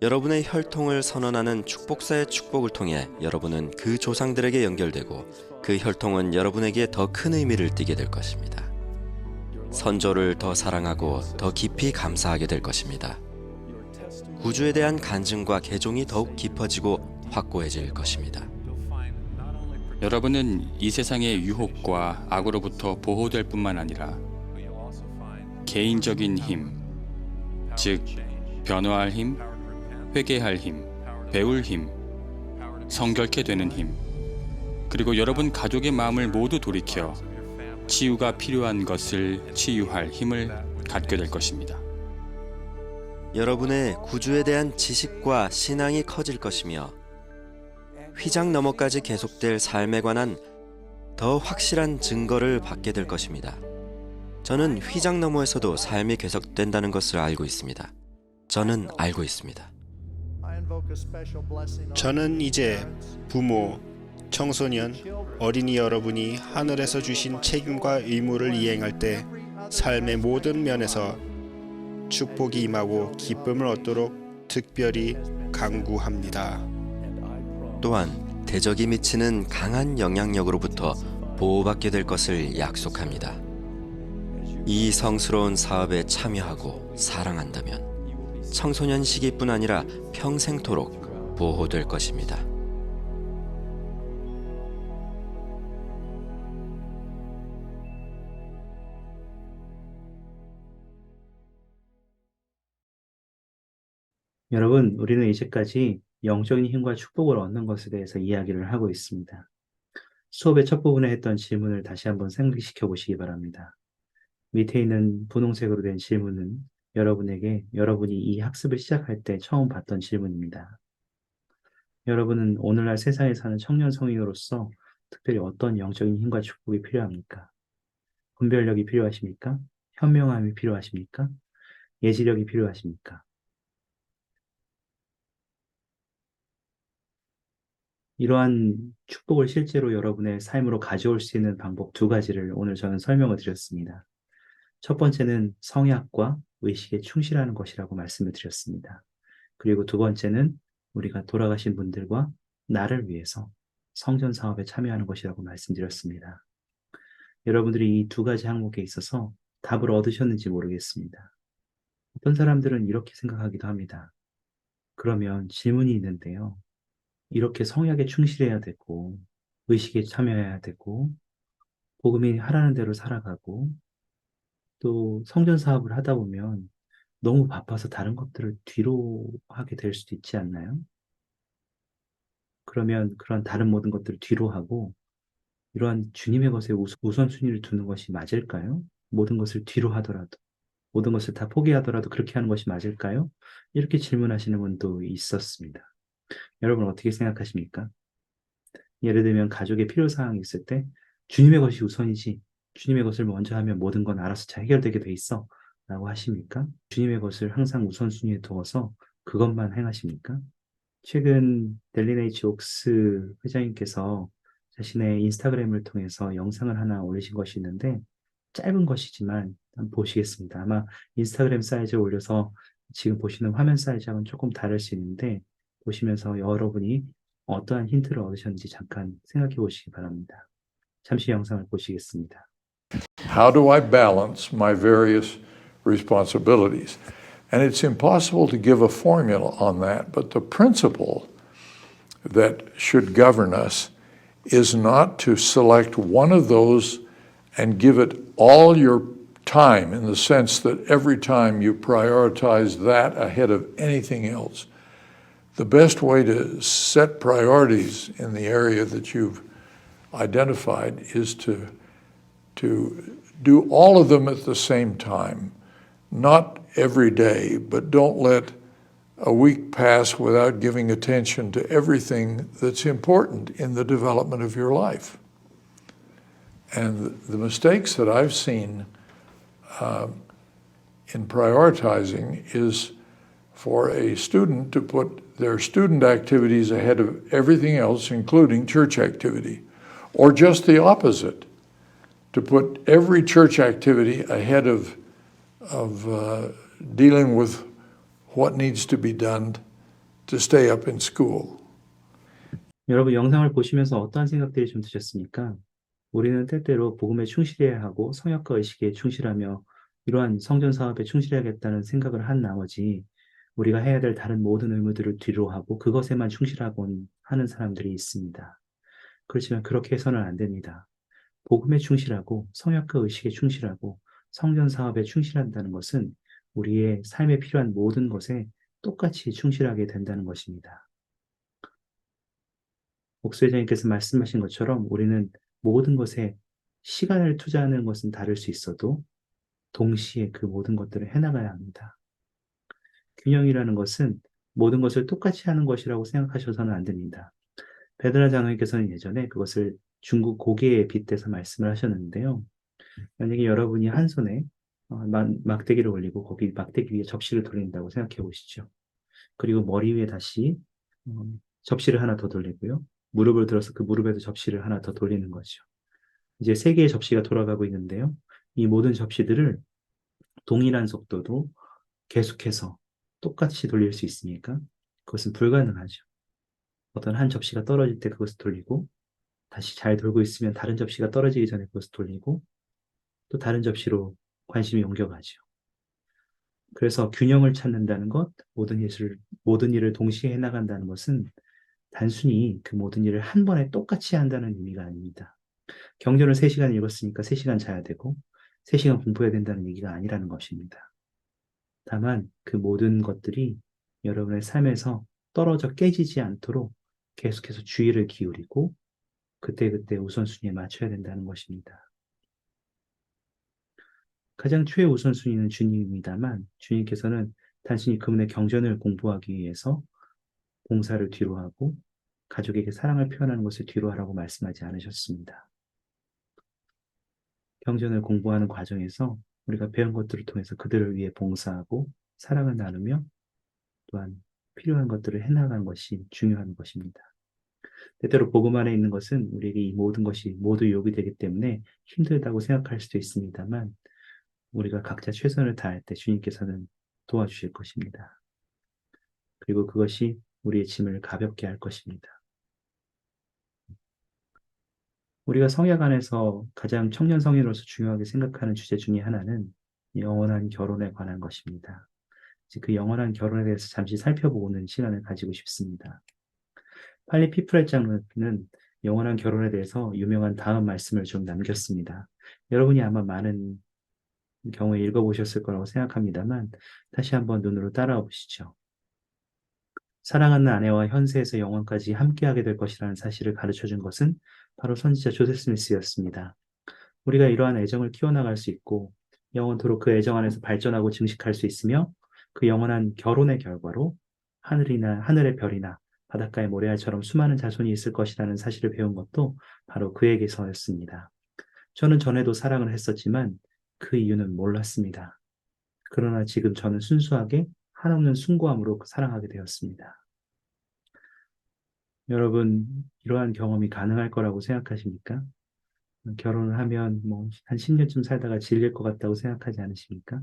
여러분의 혈통을 선언하는 축복사의 축복을 통해 여러분은 그 조상들에게 연결되고 그 혈통은 여러분에게 더 큰 의미를 띠게 될 것입니다. 선조를 더 사랑하고 더 깊이 감사하게 될 것입니다. 구주에 대한 간증과 개종이 더욱 깊어지고 확고해질 것입니다.
여러분은 이 세상의 유혹과 악으로부터 보호될 뿐만 아니라 개인적인 힘, 즉 변화할 힘, 회개할 힘, 배울 힘, 성결케 되는 힘, 그리고 여러분 가족의 마음을 모두 돌이켜 치유가 필요한 것을 치유할 힘을 갖게 될 것입니다.
여러분의 구주에 대한 지식과 신앙이 커질 것이며 휘장 너머까지 계속될 삶에 관한 더 확실한 증거를 받게 될 것입니다. 저는 휘장 너머에서도 삶이 계속된다는 것을 알고 있습니다. 저는 알고 있습니다.
저는 이제 부모, 청소년, 어린이 여러분이 하늘에서 주신 책임과 의무를 이행할 때 삶의 모든 면에서 축복이 임하고 기쁨을 얻도록 특별히 강구합니다.
또한 대적이 미치는 강한 영향력으로부터 보호받게 될 것을 약속합니다. 이 성스러운 사업에 참여하고 사랑한다면 청소년 시기뿐 아니라 평생토록 보호될 것입니다.
여러분, 우리는 이제까지 영적인 힘과 축복을 얻는 것에 대해서 이야기를 하고 있습니다. 수업의 첫 부분에 했던 질문을 다시 한번 생각시켜 보시기 바랍니다. 밑에 있는 분홍색으로 된 질문은 여러분이 이 학습을 시작할 때 처음 받던 질문입니다. 여러분은 오늘날 세상에 사는 청년 성인으로서 특별히 어떤 영적인 힘과 축복이 필요합니까? 분별력이 필요하십니까? 현명함이 필요하십니까? 예지력이 필요하십니까? 이러한 축복을 실제로 여러분의 삶으로 가져올 수 있는 방법 두 가지를 오늘 저는 설명을 드렸습니다. 첫 번째는 성약과 의식에 충실하는 것이라고 말씀을 드렸습니다. 그리고 두 번째는 우리가 돌아가신 분들과 나를 위해서 성전 사업에 참여하는 것이라고 말씀드렸습니다. 여러분들이 이 두 가지 항목에 있어서 답을 얻으셨는지 모르겠습니다. 어떤 사람들은 이렇게 생각하기도 합니다. 그러면 질문이 있는데요. 이렇게 성약에 충실해야 되고 의식에 참여해야 되고 복음이 하라는 대로 살아가고 또 성전 사업을 하다 보면 너무 바빠서 다른 것들을 뒤로 하게 될 수도 있지 않나요? 그러면 그런 다른 모든 것들을 뒤로 하고 이러한 주님의 것에 우선순위를 두는 것이 맞을까요? 모든 것을 뒤로 하더라도 모든 것을 다 포기하더라도 그렇게 하는 것이 맞을까요? 이렇게 질문하시는 분도 있었습니다. 여러분 어떻게 생각하십니까? 예를 들면 가족의 필요사항이 있을 때 주님의 것이 우선이지 주님의 것을 먼저 하면 모든 건 알아서 잘 해결되게 돼 있어 라고 하십니까? 주님의 것을 항상 우선순위에 두어서 그것만 행하십니까? 최근 델리네이치 옥스 회장님께서 자신의 인스타그램을 통해서 영상을 하나 올리신 것이 있는데 짧은 것이지만 한번 보시겠습니다. 아마 인스타그램 사이즈를 올려서 지금 보시는 화면 사이즈하고는 조금 다를 수 있는데 보시면서 여러분이 어떠한 힌트를 얻으셨는지 잠깐 생각해 보시기 바랍니다. 잠시 영상을 보시겠습니다.
How do I balance my various responsibilities? And it's impossible to give a formula on that, but the principle that should govern us is not to select one of those and give it all your time in the sense that every time you prioritize that ahead of anything else. The best way to set priorities in the area that you've identified is to do all of them at the same time, not every day, but don't let a week pass without giving attention to everything that's important in the development of your life. And the mistakes that I've seen in prioritizing is for a student to put their student activities ahead of everything else, including church activity, or just the opposite, to put every church activity ahead of dealing with what needs to be done to stay up in school.
여러분 영상을 보시면서 어떠한 생각들이 좀 드셨습니까? 우리는 때때로 복음에 충실해야 하고 성역과 의식에 충실하며 이러한 성전 사업에 충실해야겠다는 생각을 한 나머지 우리가 해야 될 다른 모든 의무들을 뒤로하고 그것에만 충실하곤 하는 사람들이 있습니다. 그렇지만 그렇게 해서는 안 됩니다. 복음에 충실하고 성역과 의식에 충실하고 성전 사업에 충실한다는 것은 우리의 삶에 필요한 모든 것에 똑같이 충실하게 된다는 것입니다. 목수회장님께서 말씀하신 것처럼 우리는 모든 것에 시간을 투자하는 것은 다를 수 있어도 동시에 그 모든 것들을 해나가야 합니다. 균형이라는 것은 모든 것을 똑같이 하는 것이라고 생각하셔서는 안 됩니다. 베드라 장로님께서는 예전에 그것을 중국 고개에 빗대서 말씀을 하셨는데요. 만약에 여러분이 한 손에 막대기를 올리고 거기 막대기 위에 접시를 돌린다고 생각해 보시죠. 그리고 머리 위에 다시 접시를 하나 더 돌리고요. 무릎을 들어서 그 무릎에도 접시를 하나 더 돌리는 거죠. 이제 세 개의 접시가 돌아가고 있는데요. 이 모든 접시들을 동일한 속도로 계속해서 똑같이 돌릴 수 있습니까? 그것은 불가능하죠. 어떤 한 접시가 떨어질 때 그것을 돌리고 다시 잘 돌고 있으면 다른 접시가 떨어지기 전에 그것을 돌리고 또 다른 접시로 관심이 옮겨가죠. 그래서 균형을 찾는다는 것, 모든 일을 동시에 해나간다는 것은 단순히 그 모든 일을 한 번에 똑같이 한다는 의미가 아닙니다. 경전을 3시간 읽었으니까 3시간 자야 되고 3시간 공부해야 된다는 얘기가 아니라는 것입니다. 다만 그 모든 것들이 여러분의 삶에서 떨어져 깨지지 않도록 계속해서 주의를 기울이고 그때그때 우선순위에 맞춰야 된다는 것입니다. 가장 최우선순위는 주님입니다만 주님께서는 단순히 그분의 경전을 공부하기 위해서 봉사를 뒤로 하고 가족에게 사랑을 표현하는 것을 뒤로 하라고 말씀하지 않으셨습니다. 경전을 공부하는 과정에서 우리가 배운 것들을 통해서 그들을 위해 봉사하고 사랑을 나누며 또한 필요한 것들을 해나가는 것이 중요한 것입니다. 때때로 복음 안에 있는 것은 우리에게 이 모든 것이 모두 요구이 되기 때문에 힘들다고 생각할 수도 있습니다만 우리가 각자 최선을 다할 때 주님께서는 도와주실 것입니다. 그리고 그것이 우리의 짐을 가볍게 할 것입니다. 우리가 성약 안에서 가장 청년 성인으로서 중요하게 생각하는 주제 중에 하나는 영원한 결혼에 관한 것입니다. 그 영원한 결혼에 대해서 잠시 살펴보는 시간을 가지고 싶습니다. 팔리 피프렛 장로는 영원한 결혼에 대해서 유명한 다음 말씀을 좀 남겼습니다. 여러분이 아마 많은 경우에 읽어보셨을 거라고 생각합니다만 다시 한번 눈으로 따라와 보시죠. 사랑하는 아내와 현세에서 영원까지 함께하게 될 것이라는 사실을 가르쳐준 것은 바로 선지자 조셉 스미스였습니다. 우리가 이러한 애정을 키워나갈 수 있고 영원토록 그 애정 안에서 발전하고 증식할 수 있으며 그 영원한 결혼의 결과로 하늘의 별이나 바닷가의 모래알처럼 수많은 자손이 있을 것이라는 사실을 배운 것도 바로 그에게서였습니다. 저는 전에도 사랑을 했었지만 그 이유는 몰랐습니다. 그러나 지금 저는 순수하게 한없는 숭고함으로 사랑하게 되었습니다. 여러분, 이러한 경험이 가능할 거라고 생각하십니까? 결혼을 하면 한 10년쯤 살다가 질릴 것 같다고 생각하지 않으십니까?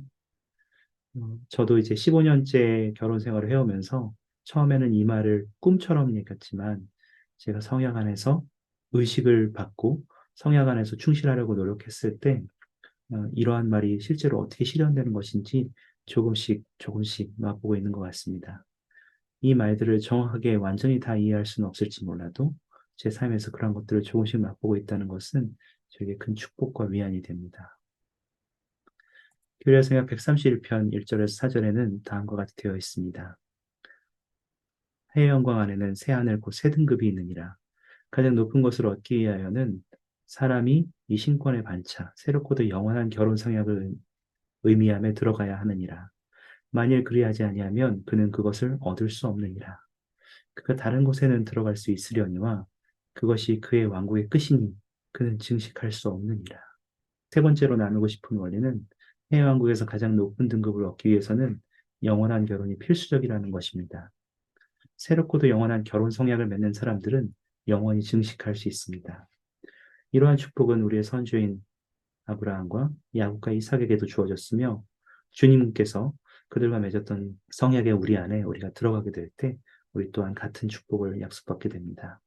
저도 이제 15년째 결혼 생활을 해오면서 처음에는 이 말을 꿈처럼 얘기했지만 제가 성약 안에서 의식을 받고 성약 안에서 충실하려고 노력했을 때 이러한 말이 실제로 어떻게 실현되는 것인지 조금씩 조금씩 맛보고 있는 것 같습니다. 이 말들을 정확하게 완전히 다 이해할 수는 없을지 몰라도 제 삶에서 그런 것들을 조금씩 맛보고 있다는 것은 저에게 큰 축복과 위안이 됩니다. 교회생활 131편 1절에서 4절에는 다음과 같이 되어 있습니다. 해의 영광 안에는 새 하늘 곧 새 등급이 있느니라. 가장 높은 것을 얻기 위하여는 사람이 이 신권의 반차, 새롭고도 영원한 결혼 성약을 의미함에 들어가야 하느니라. 만일 그리하지 아니하면 그는 그것을 얻을 수 없느니라. 그가 다른 곳에는 들어갈 수 있으려니와 그것이 그의 왕국의 끝이니 그는 증식할 수 없느니라. 세 번째로 나누고 싶은 원리는 해외 왕국에서 가장 높은 등급을 얻기 위해서는 영원한 결혼이 필수적이라는 것입니다. 새롭고도 영원한 결혼 성약을 맺는 사람들은 영원히 증식할 수 있습니다. 이러한 축복은 우리의 선주인 아브라함과 야곱과 이삭에게도 주어졌으며 주님께서 그들과 맺었던 성약의 우리 안에 우리가 들어가게 될 때 우리 또한 같은 축복을 약속받게 됩니다.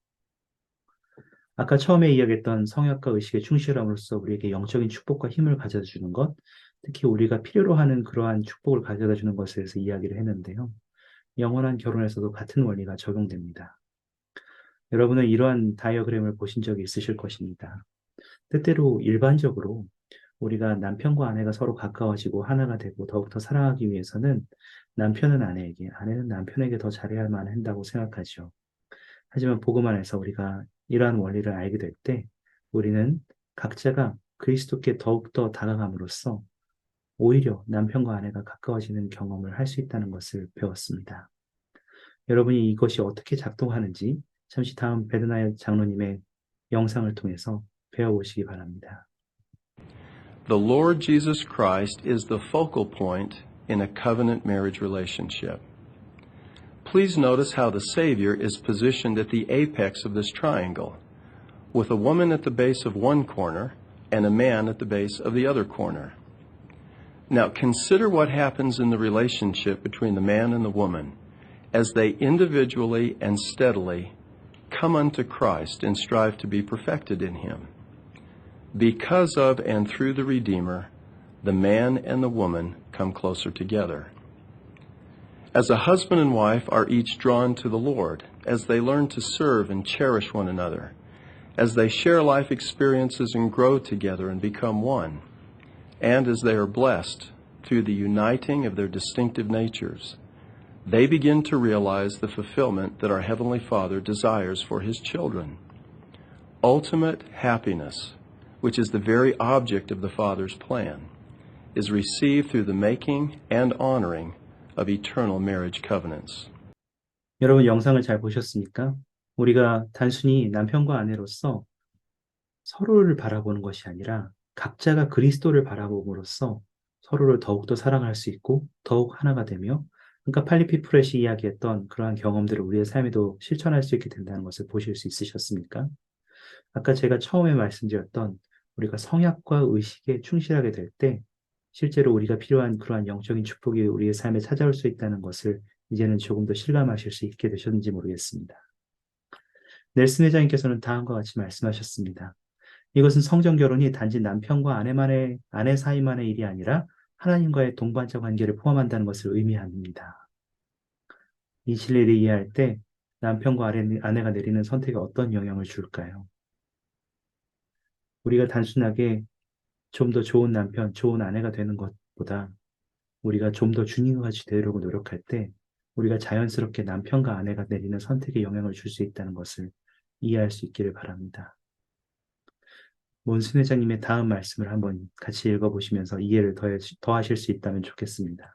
아까 처음에 이야기했던 성약과 의식의 충실함으로써 우리에게 영적인 축복과 힘을 가져다 주는 것, 특히 우리가 필요로 하는 그러한 축복을 가져다 주는 것에 대해서 이야기를 했는데요. 영원한 결혼에서도 같은 원리가 적용됩니다. 여러분은 이러한 다이어그램을 보신 적이 있으실 것입니다. 때때로 일반적으로 우리가 남편과 아내가 서로 가까워지고 하나가 되고 더욱더 사랑하기 위해서는 남편은 아내에게, 아내는 남편에게 더 잘해야만 한다고 생각하죠. 하지만 복음 안에서 우리가 이러한 원리를 알게 될 때 우리는 각자가 그리스도께 더욱더 다가감으로써 오히려 남편과 아내가 가까워지는 경험을 할 수 있다는 것을 배웠습니다. 여러분이 이것이 어떻게 작동하는지 잠시 다음 베드나의 장로님의 영상을 통해서 배워보시기 바랍니다.
The Lord Jesus Christ is the focal point in a covenant marriage relationship. Please notice how the Savior is positioned at the apex of this triangle, with a woman at the base of one corner and a man at the base of the other corner. Now consider what happens in the relationship between the man and the woman as they individually and steadily come unto Christ and strive to be perfected in Him. Because of and through the Redeemer, the man and the woman come closer together. As a husband and wife are each drawn to the Lord, as they learn to serve and cherish one another, as they share life experiences and grow together and become one, and as they are blessed through the uniting of their distinctive natures, they begin to realize the fulfillment that our Heavenly Father desires for His children. Ultimate happiness, which is the very object of the Father's plan, is received through the making and honoring of eternal marriage covenants.
여러분 영상을 잘 보셨습니까? 우리가 단순히 남편과 아내로서 서로를 바라보는 것이 아니라 각자가 그리스도를 바라봄으로써 서로를 더욱더 사랑할 수 있고 더욱 하나가 되며 그러니까 팔리피 프렛이 이야기했던 그러한 경험들을 우리의 삶에도 실천할 수 있게 된다는 것을 보실 수 있으셨습니까? 아까 제가 처음에 말씀드렸던 우리가 성약과 의식에 충실하게 될 때 실제로 우리가 필요한 그러한 영적인 축복이 우리의 삶에 찾아올 수 있다는 것을 이제는 조금 더 실감하실 수 있게 되셨는지 모르겠습니다. 넬슨 회장님께서는 다음과 같이 말씀하셨습니다. 이것은 성전 결혼이 단지 남편과 아내 사이만의 일이 아니라 하나님과의 동반자 관계를 포함한다는 것을 의미합니다. 이 진리를 이해할 때 남편과 아내가 내리는 선택에 어떤 영향을 줄까요? 우리가 단순하게 좀 더 좋은 남편, 좋은 아내가 되는 것보다 우리가 좀 더 주님과 같이 되려고 노력할 때 우리가 자연스럽게 남편과 아내가 내리는 선택에 영향을 줄 수 있다는 것을 이해할 수 있기를 바랍니다. 몬슨 회장님의 다음 말씀을 한번 같이 읽어보시면서 이해를 더하실 수 있다면 좋겠습니다.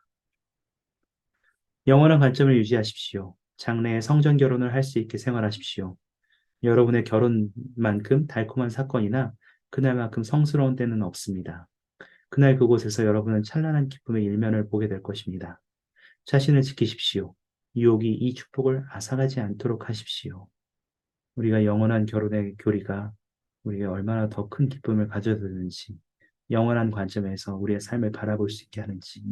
영원한 관점을 유지하십시오. 장래에 성전 결혼을 할 수 있게 생활하십시오. 여러분의 결혼만큼 달콤한 사건이나 그날만큼 성스러운 때는 없습니다. 그날 그곳에서 여러분은 찬란한 기쁨의 일면을 보게 될 것입니다. 자신을 지키십시오. 유혹이 이 축복을 앗아가지 않도록 하십시오. 우리가 영원한 결혼의 교리가 우리에게 얼마나 더 큰 기쁨을 가져다 주는지 영원한 관점에서 우리의 삶을 바라볼 수 있게 하는지,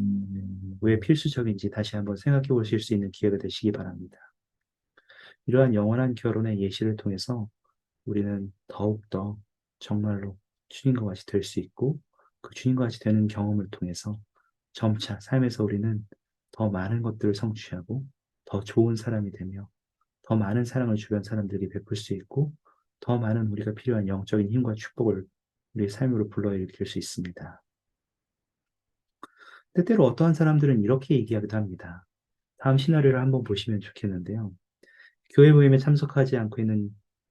왜 필수적인지 다시 한번 생각해 보실 수 있는 기회가 되시기 바랍니다. 이러한 영원한 결혼의 예시를 통해서 우리는 더욱더 정말로 주님과 같이 될 수 있고, 그 주님과 같이 되는 경험을 통해서 점차 삶에서 우리는 더 많은 것들을 성취하고 더 좋은 사람이 되며 더 많은 사랑을 주변 사람들에게 베풀 수 있고 더 많은 우리가 필요한 영적인 힘과 축복을 우리의 삶으로 불러일으킬 수 있습니다. 때때로 어떠한 사람들은 이렇게 얘기하기도 합니다. 다음 시나리오를 한번 보시면 좋겠는데요. 교회 모임에 참석하지 않고 있는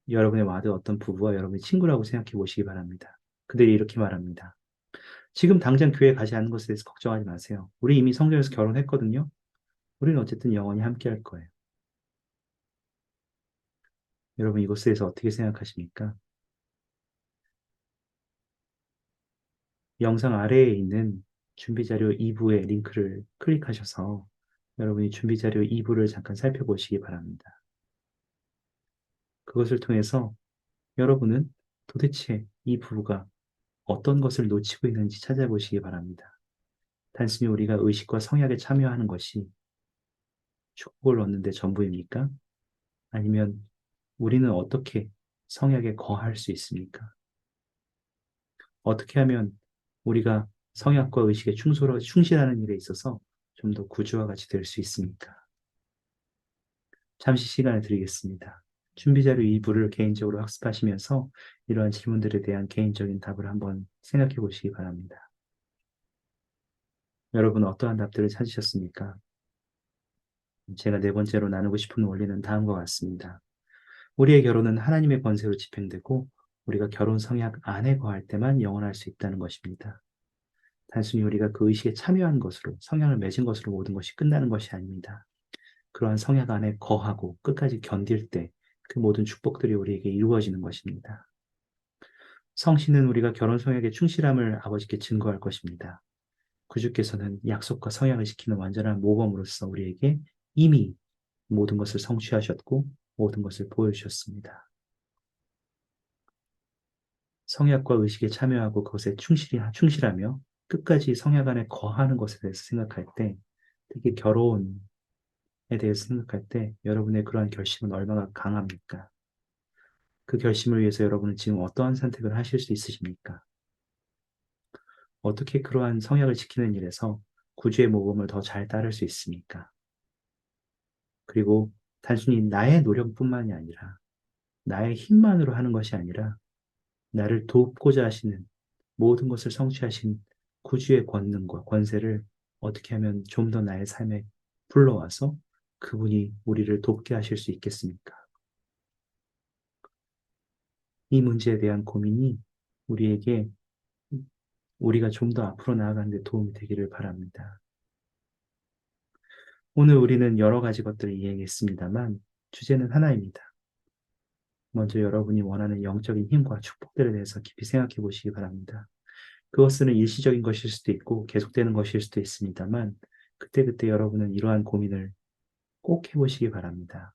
여러분의 와드 어떤 부부와 여러분의 친구라고 생각해 보시기 바랍니다. 그들이 이렇게 말합니다. 지금 당장 교회 가지 않는 것에 대해서 걱정하지 마세요. 우리 이미 성경에서 결혼했거든요. 우리는 어쨌든 영원히 함께 할 거예요. 여러분 이것에 대해서 어떻게 생각하십니까? 영상 아래에 있는 준비자료 2부의 링크를 클릭하셔서 여러분이 준비자료 2부를 잠깐 살펴보시기 바랍니다. 그것을 통해서 여러분은 도대체 이 부부가 어떤 것을 놓치고 있는지 찾아보시기 바랍니다. 단순히 우리가 의식과 성약에 참여하는 것이 축복을 얻는 데 전부입니까? 아니면 우리는 어떻게 성약에 거할 수 있습니까? 어떻게 하면 우리가 성약과 의식에 충실하는 일에 있어서 좀 더 구주와 같이 될 수 있습니까? 잠시 시간을 드리겠습니다. 준비자료 2부를 개인적으로 학습하시면서 이러한 질문들에 대한 개인적인 답을 한번 생각해 보시기 바랍니다. 여러분 어떠한 답들을 찾으셨습니까? 제가 네 번째로 나누고 싶은 원리는 다음과 같습니다. 우리의 결혼은 하나님의 권세로 집행되고 우리가 결혼 성약 안에 거할 때만 영원할 수 있다는 것입니다. 단순히 우리가 그 의식에 참여한 것으로 성약을 맺은 것으로 모든 것이 끝나는 것이 아닙니다. 그러한 성약 안에 거하고 끝까지 견딜 때 그 모든 축복들이 우리에게 이루어지는 것입니다. 성신은 우리가 결혼 성약의 충실함을 아버지께 증거할 것입니다. 구주께서는 약속과 성약을 지키는 완전한 모범으로서 우리에게 이미 모든 것을 성취하셨고 모든 것을 보여주셨습니다. 성약과 의식에 참여하고 그것에 충실하며 끝까지 성약 안에 거하는 것에 대해서 생각할 때, 특히 결혼에 대해서 생각할 때 여러분의 그러한 결심은 얼마나 강합니까? 그 결심을 위해서 여러분은 지금 어떠한 선택을 하실 수 있으십니까? 어떻게 그러한 성약을 지키는 일에서 구주의 모범을 더 잘 따를 수 있습니까? 그리고 단순히 나의 노력뿐만이 아니라 나의 힘만으로 하는 것이 아니라 나를 돕고자 하시는 모든 것을 성취하신 구주의 권능과 권세를 어떻게 하면 좀 더 나의 삶에 불러와서 그분이 우리를 돕게 하실 수 있겠습니까? 이 문제에 대한 고민이 우리에게 우리가 좀 더 앞으로 나아가는 데 도움이 되기를 바랍니다. 오늘 우리는 여러 가지 것들을 이야기했습니다만 주제는 하나입니다. 먼저 여러분이 원하는 영적인 힘과 축복들에 대해서 깊이 생각해 보시기 바랍니다. 그것은 일시적인 것일 수도 있고 계속되는 것일 수도 있습니다만 그때그때 여러분은 이러한 고민을 꼭 해보시기 바랍니다.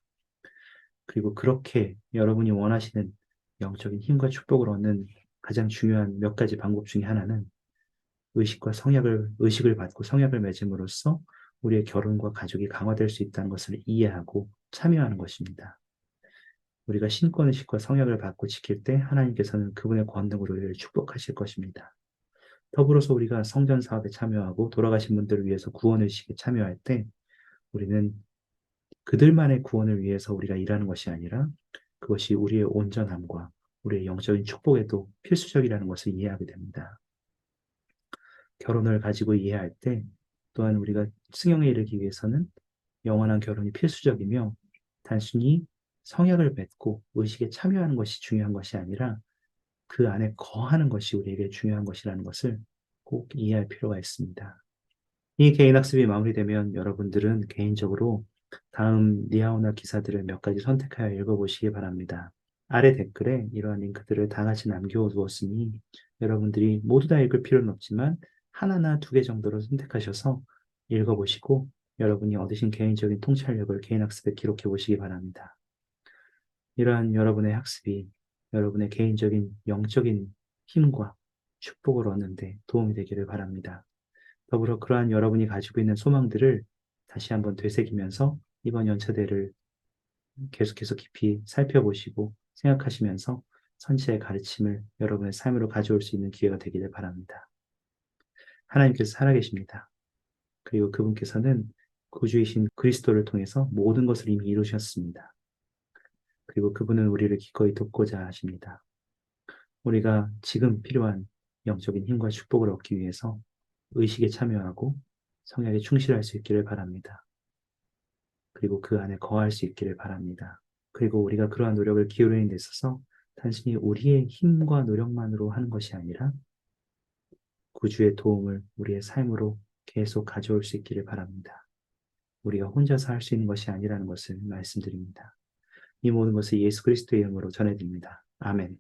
그리고 그렇게 여러분이 원하시는 영적인 힘과 축복을 얻는 가장 중요한 몇 가지 방법 중에 하나는 의식을 받고 성약을 맺음으로써 우리의 결혼과 가족이 강화될 수 있다는 것을 이해하고 참여하는 것입니다. 우리가 신권의식과 성약을 받고 지킬 때 하나님께서는 그분의 권능으로 우리를 축복하실 것입니다. 더불어서 우리가 성전 사업에 참여하고 돌아가신 분들을 위해서 구원의식에 참여할 때 우리는 그들만의 구원을 위해서 우리가 일하는 것이 아니라 그것이 우리의 온전함과 우리의 영적인 축복에도 필수적이라는 것을 이해하게 됩니다. 결혼을 가지고 이해할 때 또한 우리가 승용에 이르기 위해서는 영원한 결혼이 필수적이며 단순히 성약을 맺고 의식에 참여하는 것이 중요한 것이 아니라 그 안에 거하는 것이 우리에게 중요한 것이라는 것을 꼭 이해할 필요가 있습니다. 이 개인 학습이 마무리되면 여러분들은 개인적으로 다음 리아오나 기사들을 몇 가지 선택하여 읽어보시기 바랍니다. 아래 댓글에 이러한 링크들을 다 같이 남겨두었으니 여러분들이 모두 다 읽을 필요는 없지만 하나나 두 개 정도로 선택하셔서 읽어보시고 여러분이 얻으신 개인적인 통찰력을 개인 학습에 기록해 보시기 바랍니다. 이러한 여러분의 학습이 여러분의 개인적인 영적인 힘과 축복을 얻는데 도움이 되기를 바랍니다. 더불어 그러한 여러분이 가지고 있는 소망들을 다시 한번 되새기면서 이번 연차대를 계속해서 깊이 살펴보시고 생각하시면서 선지자의 가르침을 여러분의 삶으로 가져올 수 있는 기회가 되기를 바랍니다. 하나님께서 살아계십니다. 그리고 그분께서는 구주이신 그리스도를 통해서 모든 것을 이미 이루셨습니다. 그리고 그분은 우리를 기꺼이 돕고자 하십니다. 우리가 지금 필요한 영적인 힘과 축복을 얻기 위해서 의식에 참여하고 성약에 충실할 수 있기를 바랍니다. 그리고 그 안에 거할 수 있기를 바랍니다. 그리고 우리가 그러한 노력을 기울이는 데 있어서 단순히 우리의 힘과 노력만으로 하는 것이 아니라 구주의 도움을 우리의 삶으로 계속 가져올 수 있기를 바랍니다. 우리가 혼자서 할 수 있는 것이 아니라는 것을 말씀드립니다. 이 모든 것을 예수 그리스도의 이름으로 전해드립니다. 아멘.